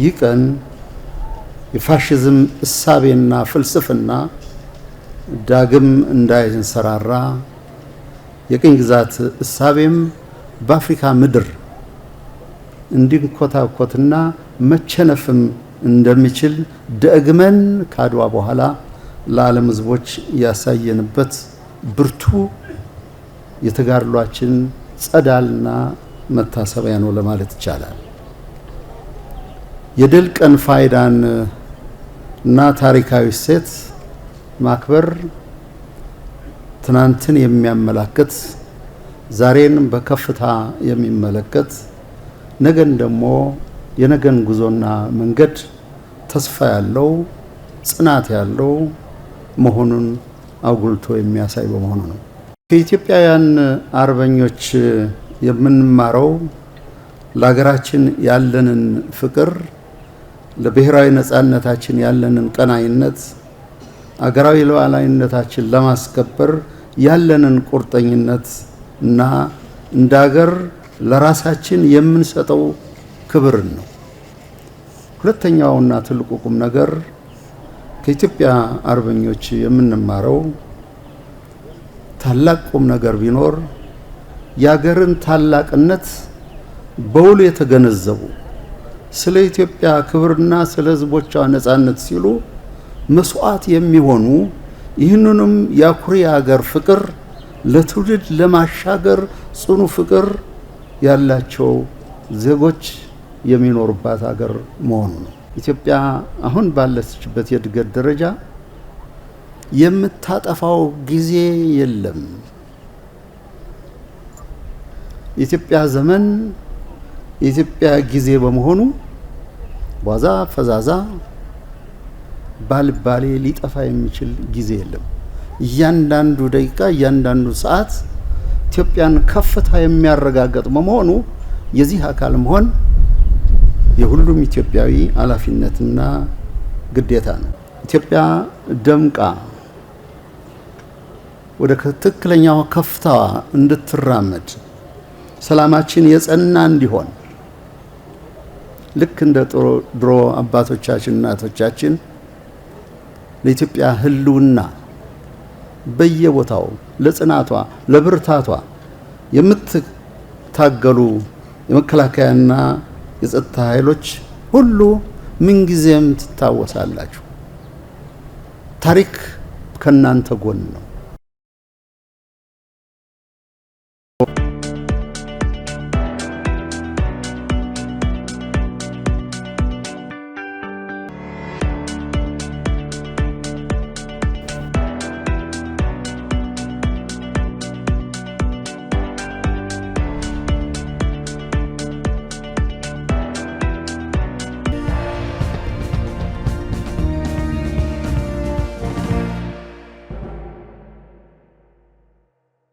ይህ ቀን የፋሽዝም እሳቤና ፍልስፍና ዳግም እንዳይንሰራራ የቅኝ ግዛት እሳቤም በአፍሪካ ምድር እንዲንኮታኮትና መቸነፍም እንደሚችል ደግመን ካድዋ በኋላ ለዓለም ሕዝቦች ያሳየንበት ብርቱ የተጋድሏችን ጸዳልና መታሰቢያ ነው ለማለት ይቻላል። የድል ቀን ፋይዳን እና ታሪካዊ ሴት ማክበር ትናንትን የሚያመላክት ዛሬን በከፍታ የሚመለከት ነገን ደግሞ የነገን ጉዞና መንገድ ተስፋ ያለው ጽናት ያለው መሆኑን አጉልቶ የሚያሳይ በመሆኑ ነው። ከኢትዮጵያውያን አርበኞች የምንማረው ለሀገራችን ያለንን ፍቅር፣ ለብሔራዊ ነጻነታችን ያለንን ቀናይነት፣ አገራዊ ሉዓላዊነታችን ለማስከበር ያለንን ቁርጠኝነት እና እንደ ሀገር ለራሳችን የምንሰጠው ክብር ነው። ሁለተኛውና ትልቁ ቁም ነገር ከኢትዮጵያ አርበኞች የምንማረው ታላቅ ቁም ነገር ቢኖር የሀገርን ታላቅነት በውል የተገነዘቡ ስለ ኢትዮጵያ ክብርና ስለ ሕዝቦቿ ነጻነት ሲሉ መስዋዕት የሚሆኑ ይህንንም የአኩሪ ሀገር ፍቅር ለትውልድ ለማሻገር ጽኑ ፍቅር ያላቸው ዜጎች የሚኖሩባት ሀገር መሆኑ ነው። ኢትዮጵያ አሁን ባለችበት የእድገት ደረጃ የምታጠፋው ጊዜ የለም። የኢትዮጵያ ዘመን የኢትዮጵያ ጊዜ በመሆኑ ዋዛ ፈዛዛ ባልባሌ ሊጠፋ የሚችል ጊዜ የለም። እያንዳንዱ ደቂቃ እያንዳንዱ ሰዓት ኢትዮጵያን ከፍታ የሚያረጋግጥ በመሆኑ የዚህ አካል መሆን የሁሉም ኢትዮጵያዊ ኃላፊነትና ግዴታ ነው። ኢትዮጵያ ደምቃ ወደ ትክክለኛው ከፍታዋ እንድትራመድ ሰላማችን የጸና እንዲሆን ልክ እንደ ድሮ አባቶቻችን እናቶቻችን ለኢትዮጵያ ሕልውና በየቦታው ለጽናቷ ለብርታቷ የምትታገሉ የመከላከያና የጸጥታ ኃይሎች ሁሉ ምንጊዜም ትታወሳላችሁ። ታሪክ ከናንተ ጎን ነው።